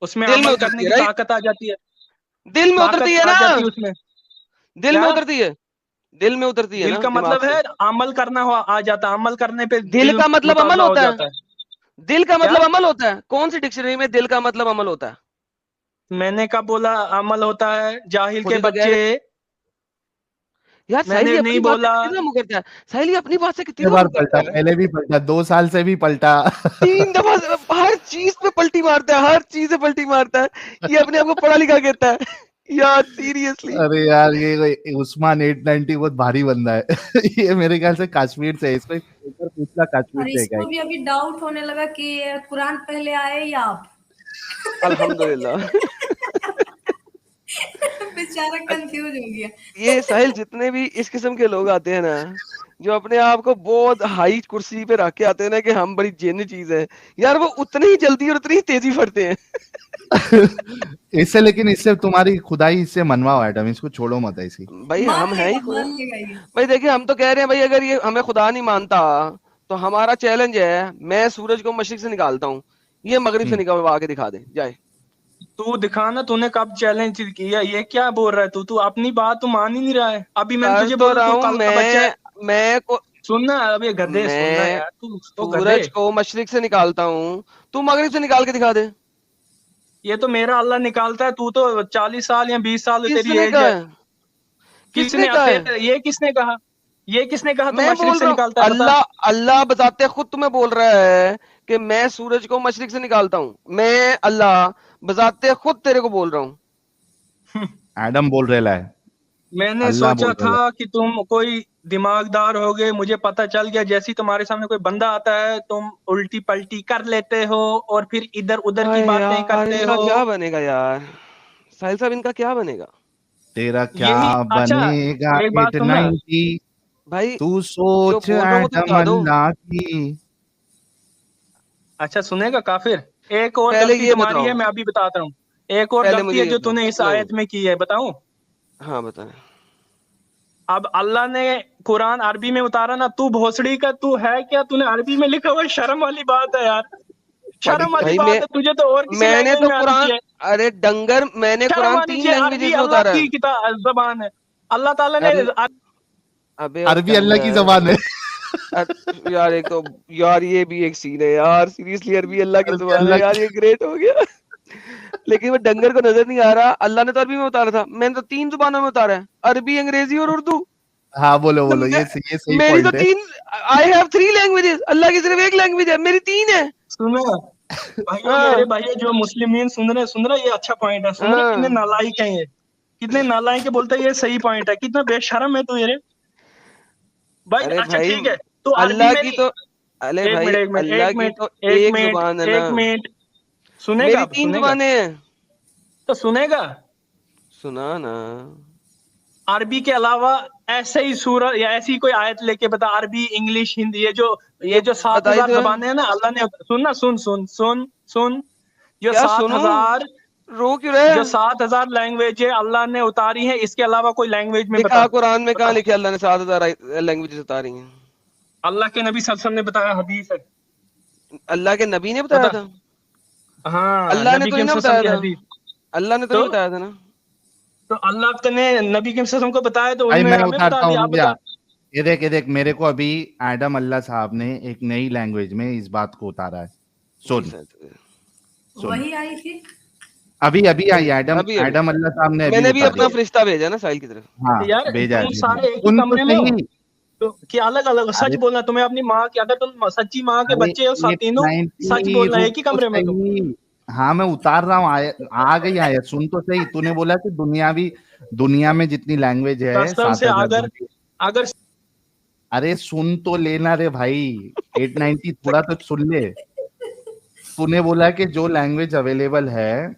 उसमें दिल में अमल उतरती करने है की राइट? ताकत आ जाती है। दिल में उतरती ताकत है आ ना? जाती है उसमें। दिल में क्या? उतरती है, दिल में उतरती है दिल ना का दिमाग मतलब से? है अमल करना हो आ जाता है, अमल करने पे दिल दिल का मतलब अमल मुताला हो होता है? जाता है। दिल का क्या? मतलब अमल होता है? कौन सी डिक्शनरी में दिल का मतलब अमल होता है? मैंने कब बोला अमल होता है? जाहिल खुद के ही तो कह बच्चे। रहे यार। साहिल मैंने ये नहीं अपनी बात से बोला। कितनी मुंह करता है? साहिल ये अपनी बात से कितनी कितने बार मुंह पलटा, करता है? पहले भी पलटा, 2 साल से भी पलटा। 3 दफा से हर चीज पे पलटी मारता है, हर चीज से पलटी मारता है। ये अपने आप को पढ़ा लिखा कहता है। यार सीरियसली। अरे यार, ये उस्मान 890 बहुत भारी बंदा है। ये मेरे ख्याल से कश्मीर से है, इसको एक पेपर पूछना कश्मीर और से है क्या? इसको भी अभी डाउट होने लगा कि ये कुरान पहले आए या आप। अल्हम्दुलिल्लाह। बेचारा कंफ्यूज हो गया। ये साहिल जितने भी इस किस्म के लोग आते हैं ना, जो अपने आप को बहुत हाई कुर्सी पे रख के आते हैं ना कि हम बड़ी जेन्युइन चीज है, यार वो उतनी ही जल्दी और उतनी ही तेजी फटते हैं। इससे, लेकिन इससे तुम्हारी खुदाई इससे मनवाओ एडम, इसको छोड़ो मत ऐसी। भाई हम हैं ही खुदा। मान लेगा ये। भाई देखिए हम तो कह रहे हैं भाई, अगर ये हमें खुदा नहीं मानता तो हमारा चैलेंज है, मैं सूरज को मशरिक से निकालता हूँ, ये मगरिब से निकलवा के दिखा दे जाए। तू दिखा ना, तूने कब चैलेंज किया? ये क्या बोल रहा है तू? तू अपनी बात तो मान ही नहीं रहा है। अभी मैंने कर तुझे तो बोला रहा तू हूँ कल का बच्चा है। मैं को सुनना, अबे गधे, सुनना मैं यार, तू तो गधे। सूरज को मशरिक से निकालता हूँ, तू मगरिब से निकाल के दिखा दे। ये तो मेरा अल्लाह निकालता है। तू तो 40 साल या 20 साल तेरी किसने एज कहा है। है? किसने किसने कहा है? ये किसने कहा? ये किसने कहा तू मैं मशरिक बोल से रहा हूँ, निकालता है? बता। अल्लाह अल्लाह बताते खुद तुम्हें बोल रहा है कि मैं सूरज को मशरिक से निकालता हूँ। मैं अल्लाह बताते खुद तेरे को बोल रहा हूँ। एडम बोल रहे है, मैंने अल्लाह सोचा बोल रहे है। था कि तुम कोई दिमागदार होगे। मुझे पता चल गया, जैसे ही तुम्हारे सामने कोई बंदा आता है तुम उल्टी पलटी कर लेते हो और फिर इधर उधर की हाय बातें यार करते इनका हो। क्या बनेगा यार? साहिल साहब इनका क्या बनेगा? तेरा क्या यही। अच्छा, बनेगा एक बात सुनना। 890, भाई तू जो सोच बोल रहा हूँ वो तो एडम बता दो। अल्लाह की। अच्छा सुनेगा काफिर? एक और पहले गलती ये तुम्हारी बताओ, है, मैं अभी बताता हूँ। एक और पहले गलती मुझे है ये जो बताओ। तूने इस नहीं, आयत में की है, बताऊं? हाँ बताएं। अब अल्लाह ने कुरान अरबी में उतारा ना, तू भोसड़ी का तू है क्या? तूने अरबी में लिखा हुआ, शर्म वाली बात है यार। शर्म वाली भाई बात है, तुझे तो और किसी मैंने लैंग्वेज तो में आनी कुरान, चाहिए। अरे डंगर मैंने शर्म कुरान आनी 3 चाहिए। अरबी लैंग्वेजेस में अल्लाह उतारा है। की किताब जबान है। अल्लाह ताला ने अल, अबे ओ अरबी अल्लाह की डंगर। जबान है। यार एक तो यार ये भी एक सीन है यार, सीरियसली अरबी अल्लाह की अरबी जुबान है अल्लाह यार, की। ये ग्रेट हो गया। लेकिन वो डंगर को नजर नहीं आ रहा, अल्लाह ने तो अरबी में उतारा था, मैंने तो 3 जुबानों में उतारा है, अरबी, अंग्रेजी और उर्दू। हाँ बोलो तो बोलो, ये सही मेरी तो पॉइंट है। 3, आई हैव 3 लैंग्वेजेस, अल्लाह की सिर्फ 1 लैंग्वेज है, मेरी 3 है। सुनो भाइयों, मेरे हाँ भाइयों जो मुस्लिमीन सुन रहे, ये अच्छा पॉइंट है। सुन रहे कितने हाँ। नालायक हैं ये, कितने नालायक है। बोलते हैं ये सही पॉइंट है, कितना बेशरम है तू ये रे। भाई अरे अच्छा भाई ठीक है, तू अरबी अल्लाह में की नहीं। तो, अरे एक भाई मिनट, एक मिनट, अल्लाह एक की मिनट, तो एक एक मिनट, जुबान है ना। एक मिनट। सुनेगा? मेरी अब 3 सुनेगा जुबानें हैं। तो सुनेगा। सुना ना। अरबी के अलावा ऐसे ही सूरत या ऐसी कोई आयत लेके बता, अरबी, इंग्लिश, हिंदी, ये जो 7,000 तो है। जबानें हैं ना, अल्लाह ने, सुन ना, सुन सुन सुन सुन, जो क्या सुनूं? 7,000 रो क्यों रहे? जो 7,000 लैंग्वेज है अल्लाह ने उतारी है, इसके अलावा कोई लैंग्वेज में लिखा बता। कुरान में, कहाँ बता। लिखे अल्लाह ने 7,000 लैंग्वेजेस उतारी हैं? अल्लाह के नबी सल्लल्लाहु अलैहि वसल्लम ने बताया, हदीस है। अल्लाह के नबी ने बताया बता। था? हाँ, अल्लाह ने नबी तो के नहीं ना सल्लल्लाहु बताया अलैहि वसल्लम की था, हदीस। अल्लाह ने तो तो नहीं बताया था ना। तो अल्लाह ने नबी के सल्लल्लाहु अलैहि वसल्लम को बताया, तो भाई उन्होंने मैं हमें बता उतारता हूँ, दिया, आप रुक जा। बता। ये देख मेरे को अभी एडम अल्लाह साहब ने एक नई लैंग्वेज में इस बात को उतारा है। जी सुन सर। सुन, वही आई थी। अभी अभी आई एडम अभी एडम अल्लाह साहब ने अभी मैंने भी उतारी अपना है। फरिश्ता भेजा ना साहिल की तरफ। हाँ यार भेजा है, तुम भेजा है। सारे एक ही सुन तो कमरे में हो, सही। तो कि अलग अलग सच अरे बोलना। तुम्हें अपनी माँ की, अगर तुम सच्ची माँ के अरे बच्चे हो तीनों, सच 890 बोलना, रुक एक ही तो कमरे में हो तुम। सही। हाँ मैं उतार रहा हूँ, आ गई आयत, सुन तो सही। तूने बोला कि दुनिया में जितनी लैंग्वेज है कसम से 7,000। अगर अरे सुन तो लेना रे भाई, 890 थोड़ा तो सुन ले। तूने बोला कि जो लैंग्वेज अवेलेबल है,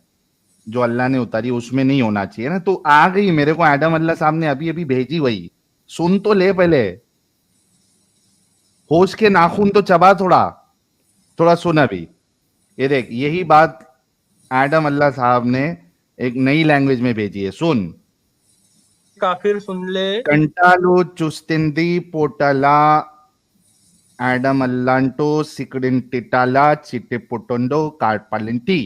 जो अल्लाह ने उतारी, उसमें नहीं होना चाहिए ना, तो आ गई मेरे को एडम अल्लाह साहब ने अभी अभी भेजी वही। सुन तो ले पहले, होश के नाखून तो चबा, थोड़ा थोड़ा सुन अभी। ये देख, यही बात एडम अल्लाह साहब ने एक नई लैंग्वेज में भेजी है, सुन। काफिर सुन ले। कंटालो चुस्तिंदी पोटला एडम अल्लांटो सिकड़िन टिटाला चिटे पोटोंडो कार्पालिंटी।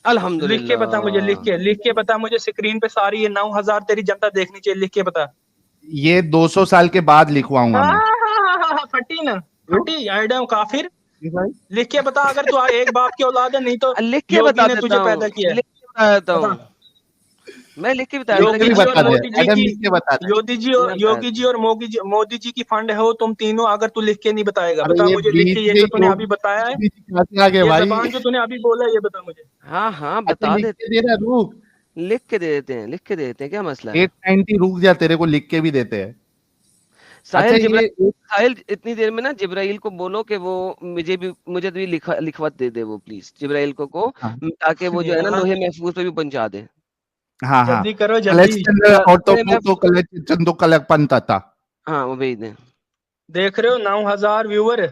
लिख के बता मुझे, अल्हम्दुलिल्लाह। लिख के बता मुझे, स्क्रीन पे सारी ये 9,000 तेरी जनता देखनी चाहिए, लिख के बता। ये 200 साल के बाद लिखवाऊंगा मैं। फटी ना, क्यों? फटी एडम काफिर। भाई लिख के बता, अगर तू एक बाप की औलाद है, नहीं तो लिख के योगी बता ने देता तुझे हूँ, पैदा किया है। लिख के बता देता बता। हूँ, मैं लिख के बता लिख देता के योगी भी जी कि और बता दे, मोदी जी एडम की, लिख के बता दे। योगी जी और मोदी जी की फंड है वो तुम तीनों, अगर तू लिख के नहीं बताएगा, अरे बता ये मुझे लिख बीच के, ये में जो तूने अभी बताया है, कैसे आ गए ये भाई? जबान जो तूने अभी बोला है, ये बता मुझे। हाँ हाँ अच्छा बता लिख देते, के दे रहा, रुक। लिख के दे देते हैं, लिख के दे देते हैं, क्या मसला है? 890 रुक जा, तेरे को लिख के भी देते हैं। अच्छा साहिल इतनी देर में ना जिब्राइल को बोलो कि वो मुझे भी लिखवत दे दे वो, प्लीज जिब्राइल को हाँ ताकि वो जो है ना यार लोहे महफूज पे भी पहुंचा दे। हाँ हाँ। जल्दी करो, जल्दी। कलेक्शन लोहे महफूज, चंदो कलक पंता। हाँ वो भेज दें। देख रहे हो 9,000 व्यूअर,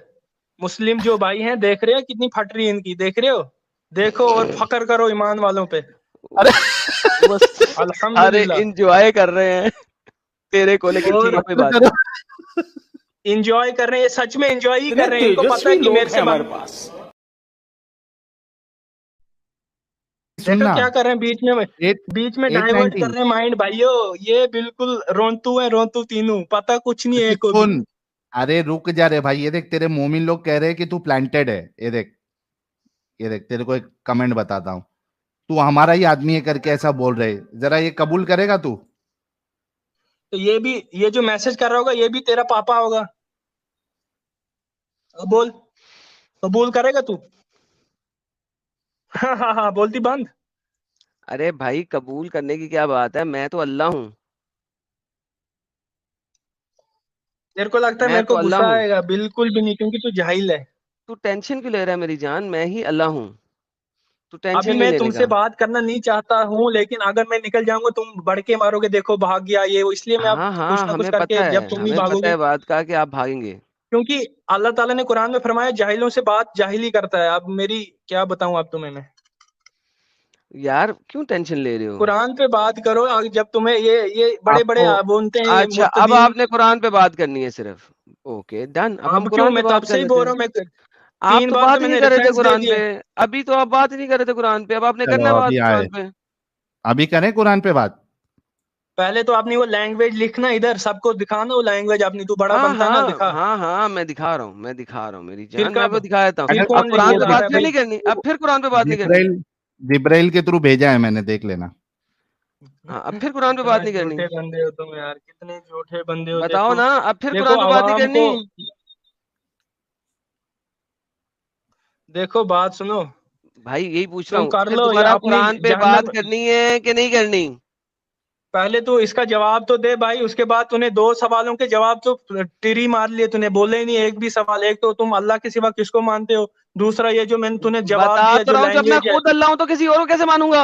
मुस्लिम जो भाई हैं, देख रहे हो कितनी फट रही है इनकी, देख रहे हो? देखो और फकर करो ईमान वालों पे। अरे वो सारे अल्हम्दुलिल्लाह। इंजॉय कर रहे हैं तेरे को, लेकिन और ठीक है कोई बात करो। इंजॉय कर रहे हैं, ये सच में इंजॉय ही इतने कर रहे हैं, इनको पता है तेजस्वी कि लोग मेरे हैं से हमारे पास। देखो सुनना, क्या कर रहे हैं, बीच में डाइवर्ट 890 कर रहे हैं माइंड भाइयों। ये बिल्कुल रोंतू है, रोंतू तीनों, पता कुछ नहीं है अच्छा को भी। सुन, अरे रुक जा रे भाई। ये देख, तेरे मोमिन लोग कह रहे हैं कि तू प्लांटेड है। ये देख तेरे को एक कमेंट बताता हूँ, तू हमारा ही आदमी है करके ऐसा बोल रहे। जरा ये कबूल करेगा तू? तो ये जो मैसेज कर रहा होगा, ये भी तेरा पापा होगा। अब बोल, कबूल करेगा तू? हाँ हाँ हाँ, बोलती बंद। अरे भाई कबूल करने की क्या बात है, मैं तो अल्लाह हूँ, तेरे को लगता है मैं मेरे तो को अल्लाह गुस्सा हूँ। आएगा? बिल्कुल भी नहीं, क्योंकि तू जाहिल है। तू टेंशन क्यों ले रहा है मेरी जान, मैं ही अल्लाह हूँ, तू अभी टेंशन नहीं मैं लेने तुमसे का। बात करना नहीं चाहता हूँ, लेकिन अगर मैं निकल जाऊंगा तुम बढ़ के मारोगे, देखो भाग गया ये वो, इसलिए मैं अब हाँ कुछ हाँ ना कुछ हमें करके, पता जब है, तुम नहीं हमें पता भागोगे, है बात का कि आप भागेंगे। क्योंकि अल्लाह ताला ने कुरान में फरमाया जाहिलों से बात जाहिल ही करता है। अब मेरी क्या बताऊं अब तुम्हें मैं? यार क्यों टेंशन ले रहे हो? कुरान पे बात करो। जब तुम्हें ये बड़े बड़े आपको बोलते हैं, ये अच्छा अब मुर्तदीन। आपने कुरान पे बात करनी है सिर्फ, ओके डन, अब हम अब क्यों? कुरान पे मैं तब बात कर से ही लेते बोल रहा हैं। हूँ मैं, आप 3 तो बार तो बात ही नहीं मैंने कर रहे थे रेफरेंस दे कुरान पे, दिए। अभी तो आप बात ही नहीं कर रहे थे कुरान पे, अब आपने चलो करना है बात अभी आए, कुरान पे। अभी करें कुरान पे बात। पहले तो आपने वो लैंग्वेज लिखना, इधर सबको दिखाना वो लैंग्वेज अपनी, तू बड़ा हाँ बनता है ना, हाँ दिखा। हाँ हाँ मैं दिखा रहा हूँ, मैं दिखा रहा हूँ मेरी फिर जान, मैं वो कब? दिखा देता हूँ। फिर अच्छा अब कौन कुरान पे बोल रहा बात है क्यों भाई? नहीं करनी, अब फिर कुरान पे बात नहीं करनी। जिब्राइल के थ्रू भेजा है मैंने, देख लेना। हाँ अब फिर कुरान पे कितना बात नहीं करनी, झूठे बंदे हो तुम यार, कितने झूठे बंदे हो। बताओ देखो, ना, अब फिर देखो कुरान पे बात नहीं आवाम करनी। को, देखो बात सुनो। भाई यही पूछ रहा तुम हूँ, कर फिर लो या दोबारा अपनी कुरान पे बात जहन्नम। करनी है कि नहीं करनी? पहले तो इसका जवाब तो दे भाई, उसके बाद तूने 2 सवालों के जवाब तो टिरी मार लिए, तूने बोले ही नहीं एक भी सवाल। एक तो तुम अल्लाह के सिवा किसको मानते हो, दूसरा ये जो मैंने तूने जवाब बता दिया तो जो रहा हूँ, जब मैं लैंग्वेज है। खुद अल्लाह हूँ तो किसी और को कैसे मानूंगा?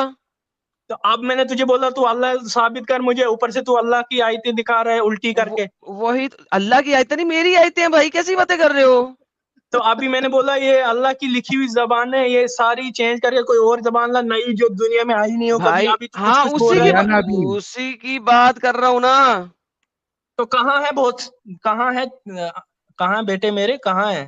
तो अब मैंने तुझे बोला तू अल्लाह साबित कर मुझे, ऊपर से तू अल्लाह की आयतें दिखा रहा है उल्टी करके। वही तो, अल्लाह की आयतें नहीं मेरी आयतें हैं भाई, कैसी बातें कर रहे हो? तो अभी मैंने बोला ये अल्लाह की लिखी हुई जबान है, ये सारी चेंज करके कोई और जबान ला, नई जो दुनिया में आई नहीं हो कभी। भाई अभी तो कुछ हाँ, कुछ बोल रहा है। उसी की बात कर रहा हूँ ना। तो कहाँ है बहुत, कहाँ है, कहाँ है बेटे मेरे, कहाँ है?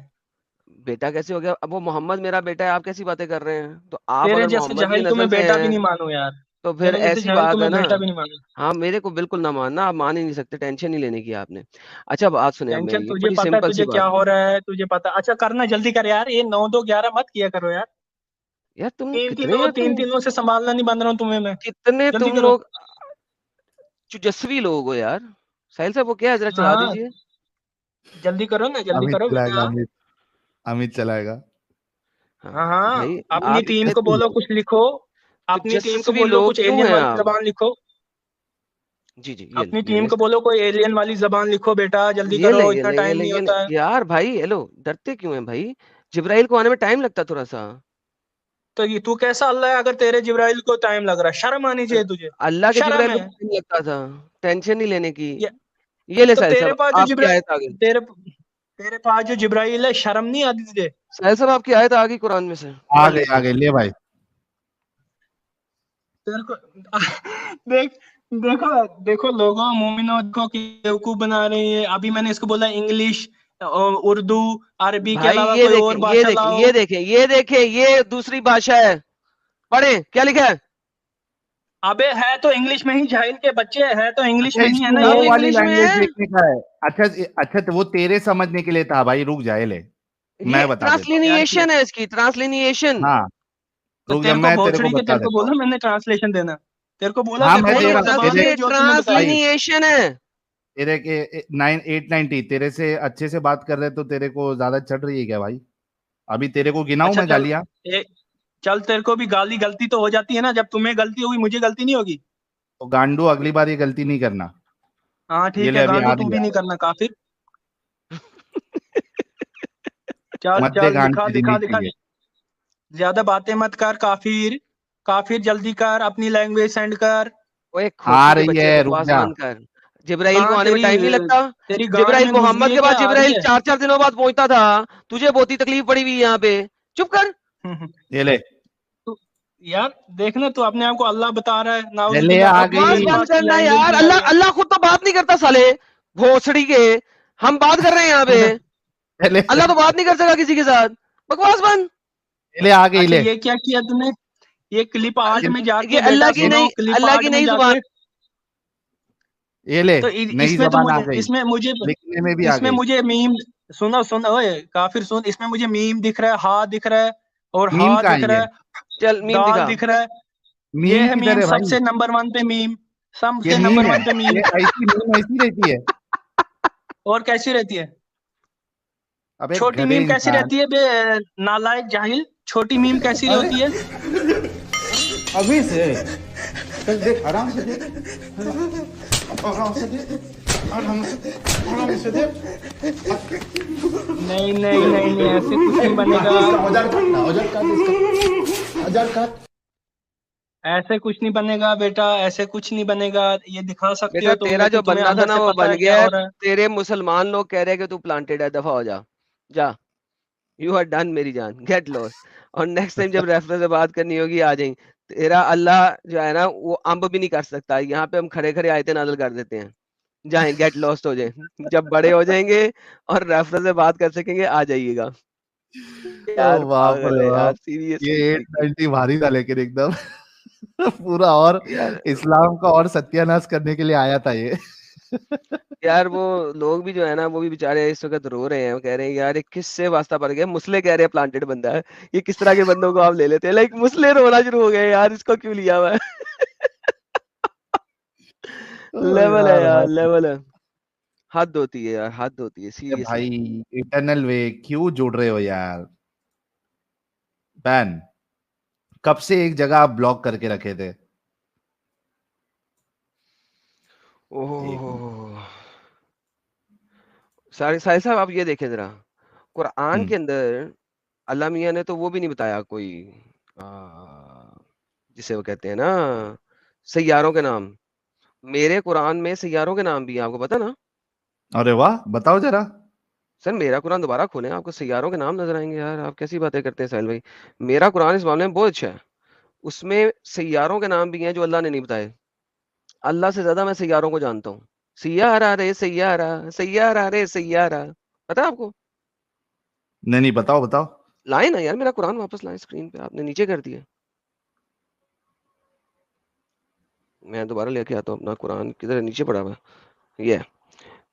बेटा कैसे हो गया? अब वो मोहम्मद मेरा बेटा है, आप कैसी बातें कर रहे हैं? तो आप तेरे अगर जैसे मोहम्मद की जाहिल को नस्ल मैं से बेटा भी हैं नहीं मानू यार, तो फिर तेरे जैसे ऐसी जाहिल को बात है मैं ना। बेटा भी नहीं मानू। हाँ, मेरे को बिल्कुल ना मानना, आप मान ही नहीं सकते, टेंशन नहीं लेने की आपने। अच्छा बात सुने अब टेंशन मेरी, ये तुझे बड़ी पता है सिंपल सी तुझे क्या बात। हो रहा है, तुझे पता। अच्छा करना जल्दी कर यार, ये 9-2-11 मत किया करो यार। यार तुम तीन कितने तीनों यार तीन तुम तीनों से संभालना नहीं बन रहा हूँ तुम्हें मैं। कितने जल्दी तुम करो। लोग चुजस्वी लोग हो यार। साहिल साहब वो क्या है, जरा चला हाँ दीजिए। जल्दी करो ना, जल्दी अमित करो चलाएगा, बेटा। अमित। अमित चलाएगा। हाँ हाँ हाँ, भाई, अपनी आप टीम को कैसी बोलो है? कुछ लिखो। अपनी टीम को तुजस्वी बोलो लोग कुछ क्यों एलियन हैं वाली आप? जबान लिखो। जी जी, अपनी ले टीम ले को बोलो कोई एलियन वाली जबान लिखो बेटा, जल्दी ये ले करो, ये इतना ले ये टाइम ले नहीं ये ले होता है। यार भाई, हेलो, डरते क्यों हैं भाई? जिब्राइल को आने में टाइम लगता थोड़ा सा। तो ये तू कैसा अल्लाह है अगर तेरे जिब्राइल को टाइम लग रहा है? शर्म आनी चाहिए तुझे। अल्लाह के शर्म जिब्राइल को है। टाइम लगता था, टेंशन नहीं लेने की। ये ये ले तो साहिल तेरे साहब, पास जो आपकी जिब्राइल, आयत आ गई। तेरे तेरे पास जो जिब्राइल है, शर्म नहीं आती तुझे? साहिल साहब आपकी आयत आ गई कुरान में से, आ पढ़ गए, आ लीजिए। गए, ले भाई। तेरे को देख, देखो देखो लोगों, मोमिनो को कि बेवकूफ बना रही है। अभी मैंने इसको बोला इंग्लिश और उर्दू अरबी के भाई अलावा ये कोई देखें और ये भाषा देखें लाओ। ये देखें ये देखें, ये दूसरी भाषा है, पढ़े क्या लिखा है? अबे है तो इंग्लिश में ही, जाहिल के बच्चे है तो इंग्लिश अच्छा, में ही है इसको ना सब वो ये। वाली इंग्लिश में लैंग्वेज है। देखने का है। अच्छा, अच्छा, तो वो तेरे समझने के लिए था भाई, रुक जाए ले। ये मैं बता देता हूँ। यार ट्रांसलिनिएशन है, इसकी ट्रांसलिनिएशन। हाँ, तो रुक जा, तेरे को मैं तेरे को भोसड़ी के, बता तेरे को देता हूँ। बोला मैंने ट्रांसलेशन देना? तेरे को बोला, हाँ, तेरे को मैं नहीं दे पता रहा हूँ जबान तेरे। है जो तूने बताई। भाई, ट्रांसलिनिएशन है। तेरे के 890 तेरे से अच्छे से बात कर रहे तो तेरे को ज्यादा चढ़ रही है क्या भाई? अभी तेरे को गिनाऊं अच्छा मैं चल, गालियां? चल तेरे को भी गाली गलती तो हो जाती है ना, जब तुम्हें गलती होगी मुझे गलती नहीं होगी? तो गांडू, अगली बार ये गलती नहीं करना। हाँ ये ठीक ले, है, अभी गांडू आ तू भी दिया। नहीं करना काफिर। चल मत दे चल गांड दिखा तेरी नहीं दिखा दिखा। चाहिए। ज्यादा बातें मत कर काफिर। काफिर जल्दी कर, अपनी लैंग्वेज सेंड कर। ओए आ खोपड़ी के रही बच्चे, है, रुक बकवास जा। बंद कर। जिब्राइल को कहाँ आने में तेरी, टाइम नहीं लगता। तेरी गांड जिब्राइल में मोहम्मद गुजली है के बाद क्या, आ रही जिब्राइल है? 4-4 दिनों बाद पहुंचता था। तुझे बहुत ही तकलीफ पड़ी हुई यहाँ पे। चुप कर। ये ले। तू यार देखना, तू अपने आप को अल्लाह बता रहा है, ले ले, नाउजुबिल्ला, आ खुद भी बकवास तेरे गई। बंद पास करना लैंग्वेज यार, नहीं अल्लाह आई है। अल्लाह खुद तो बात नहीं करता साले, भोसड़ी के। हम बात कर रहे हैं यहाँ पे। ले ले, अल्लाह तो बात नहीं कर सका किसी के साथ। बकवास बंद। ले, आ गई अच्छा ले। ये क्या किया तूने? ये क्लिप आर्ट में ये जाके अल्लाह बेटा की सुनो, नहीं, क्लिप अल्लाह आर्ट की में नहीं जाके। जुबान। ये ले, तो नई इसमें तो जबान आ मुझे, गई। इसमें मुझे, लिखने में भी आ इसमें गई। मुझे मीम, सुनो सुनो ओए काफिर सुन, इसमें मुझे मीम दिख रहा है, हा दिख रहा है, और मीम हा कहाँ दिख है रहा ये? है, चल मीम दाल दिखा। दिख रहा है। ये मीम है किधर मीम, है भाई? सबसे नंबर 1 पे मीम, ये सबसे मीम नंबर है? 1 पे मीम। ये ऐसी मीम ऐसी रहती है? और कैसी रहती है? अबे छोटी गधे मीम कैसी इंसान। रहती है बे, नालायक जाहिल? छोटी मीम कैसी अरे, होती है? अभी से चल देख, आराम से देख, आराम से देख, आराम से, आराम से देख। नहीं नहीं नहीं नहीं, ऐसे कुछ नहीं बनेगा। औजार काट ना, औजार काट इसका, औजार काट। ऐसे कुछ नहीं बनेगा बेटा, ऐसे कुछ नहीं बनेगा। ये दिखा सकते बेटा हो तुम, तेरा जो लेकिन तुम्हें बनना था अंदर ना से वो पता बन है क्या गया है। हो रहा है। तेरे मुसलमान लोग कह रहे हैं कि तू प्लांटेड है, दफा हो जा। जा, यू आर डन मेरी जान, गेट लॉस्ट। और नेक्स्ट टाइम जब रेफरेंस से बात करनी होगी आ जाएंगे। तेरा अल्लाह जो है ना वो अम्ब भी नहीं कर सकता, यहाँ पे हम खड़े खड़े आयतें नाज़िल कर देते हैं। जाएं, गेट लॉस्ट हो जाए। जब बड़े हो जाएंगे और रेफरेंस से बात कर सकेंगे आ जाइएगा। यार बाप रे पागल है यार, बाप। ये सीरियसली 890 भारी था लेकिन एकदम पूरा, और यार। इस्लाम का और सत्यानाश करने के लिए आया था ये। यार वो लोग भी जो है ना वो भी बेचारे इस वक्त रो रहे हैं, वो कह रहे हैं यार ये किससे वास्ता पड़ गया। मुस्ले कह रहे हैं प्लांटेड बंदा है, ये किस तरह के बंदों को आप ले लेते हैं? लाइक मुस्ले रोना शुरू हो गए यार, इसको क्यों लिया हुआ है? ओ लेवल है यार यार, भाई। लेवल है। हद होती है यार, हद होती है ये सीरियसली। भाई, इटरनल वे क्यों जुड़ रहे हो यार? बैन, कब से एक जगह आप ब्लॉक करके रखे थे? एक मिनट। ओह साहिल साहब आप ये देखें जरा, कुरान के अंदर अल्लाह मियां ने तो वो भी नहीं बताया कोई, आ, जिसे वो कहते हैं ना सैयारों के नाम, मेरे कुरान में सैयारों के नाम भी हैं, आपको पता ना? अरे वाह, बताओ जरा। सर मेरा कुरान दोबारा खोलें, आपको सैयारों के नाम नजर आएंगे। यार आप कैसी बातें करते हैं साहिल भाई। मेरा कुरान इस मामले में बहुत अच्छा है, उसमें सैयारों के नाम भी हैं जो अल्लाह ने नहीं बताए। अल्लाह से ज्यादा मैं सैयारों को जानता हूँ। सैयारा रे सैयारा, सैयारा रे सैयारा, पता है आपको? नहीं नहीं, बताओ बताओ। लाए ना यार, मेरा कुरान वापस लाए, स्क्रीन पे आपने नीचे कर दिया। मैं दोबारा लेके आता हूँ अपना कुरान, किधर है? नीचे पड़ा हुआ है। ये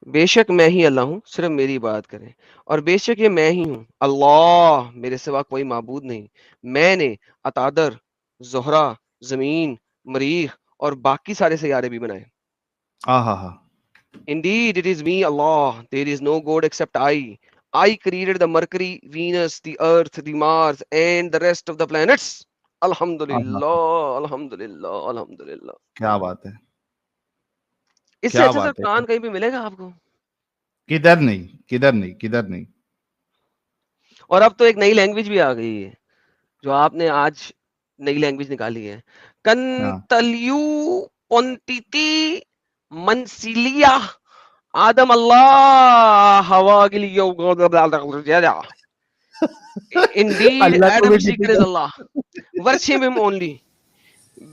बेशक मैं ही अल्लाह हूँ, सिर्फ मेरी बात करें, और बेशक ये मैं ही हूँ अल्लाह, मेरे सिवा कोई माबूद नहीं। मैंने अतादर, जोहरा, जमीन, मरीख और बाकी सारे सैयारे भी बनाए। आहा। Indeed, it is me, Allah. There is no God except I. I created the Mercury, Venus, the Earth, the Mars, and the rest of the planets. Alhamdulillah, Alhamdulillah, Alhamdulillah. क्या बात है, इससे क्या अच्छा सर बात है। कुरान कहीं भी मिलेगा आपको? किधर नहीं, किधर नहीं, किधर नहीं। और अब तो एक नई लैंग्वेज भी आ गई है, जो आपने आज नई लैंग्वेज निकाली है, हाँ। कंतलियू पोंटिटी मंसिलिया आदम अल्लाह हवा के लिए Indeed, अल्लाह को भी Adam's secret is Allah. Worship him only.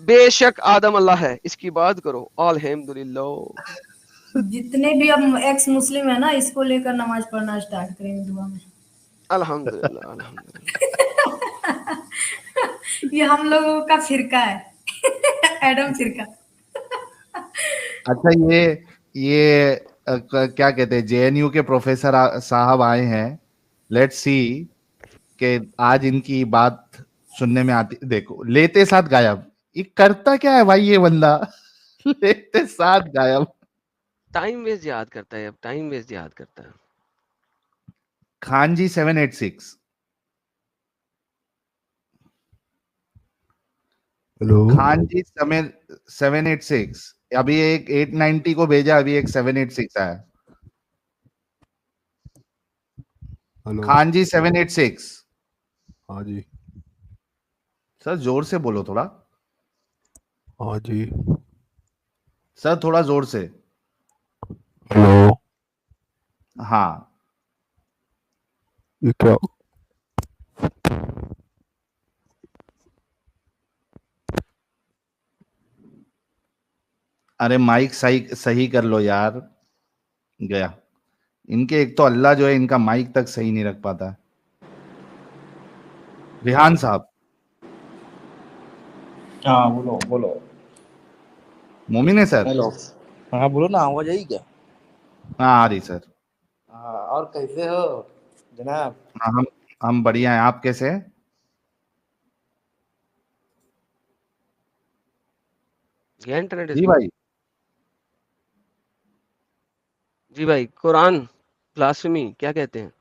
बेशक आदम अल्लाह है, इसकी बात करो। अल्हम्दुलिल्लाह। जितने भी अब एक्स मुस्लिम है ना, इसको लेकर नमाज पढ़ना स्टार्ट करेंगे दुआ में। अल्हम्दुलिल्लाह, अल्हम्दुलिल्लाह। ये हम लोगों का फिरका है एडम फिरका। अच्छा, ये क्या कहते हैं, जेएनयू के प्रोफेसर साहब आए हैं। लेट्स सी कि आज इनकी बात सुनने में आती। देखो, लेते साथ गायब, ये करता क्या है भाई ये बंदा? लेते साथ गायब। टाइम वेस्ट याद करता है, अब टाइम वेस्ट याद करता है। खान जी 786। हेलो खान जी 786। अभी एक 890 को भेजा, अभी एक 786 आया। हेलो खान जी 786। हाँ जी, सर जोर से बोलो थोड़ा। हाँ जी। सर थोड़ा जोर से। हेलो, हाँ। ये क्या? अरे माइक सही सही कर लो यार। गया इनके, एक तो अल्लाह जो है इनका माइक तक सही नहीं रख पाता। रिहान साहब। हाँ बोलो बोलो। मोमिन है सर। हेलो। हाँ बोलो ना, आवाज आई क्या? हाँ आ रही सर। हाँ, और कैसे हो जनाब? हाँ, हम बढ़िया हैं। आप कैसे हैं? ये इंटरनेट जी भाई। जी भाई, कुरान ब्लास्फेमी क्या कहते हैं?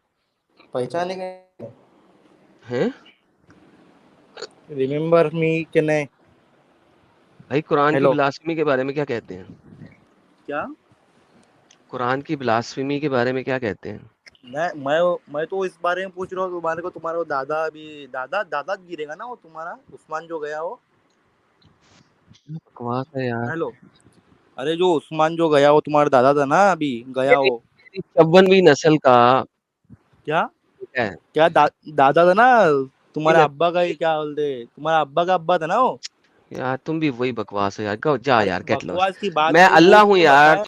पहचाने गए? हैं? रिमेम्बर मी कि नहीं? भाई कुरान की हेलो। ब्लास्फेमी के बारे में क्या कहते हैं? क्या? कुरान की ब्लास्फेमी के बारे में क्या कहते हैं? मैं तो इस बारे में पूछ रहा हूँ तुम्हारे को। तुम्हारा वो दादा भी दादा गिरेगा ना, वो तुम्हारा उस्मान जो गया हो। बकवास है यार। हेलो। अरे जो उस्मान जो गया वो तुम्हारा दादा था ना, अभी गया वो। 56वीं नस्ल का क्या है। क्या दादा था ना तुम्हारे इन- अब्बा का? क्या बोलते, तुम्हारा अब्बा का अब्बा था ना वो। यार तुम भी वही बकवास हो यार, जा अरे यार, गेट लॉस्ट। बकवास की बात मैं नहीं, वो अल्लाह हूँ तो यार। बताया।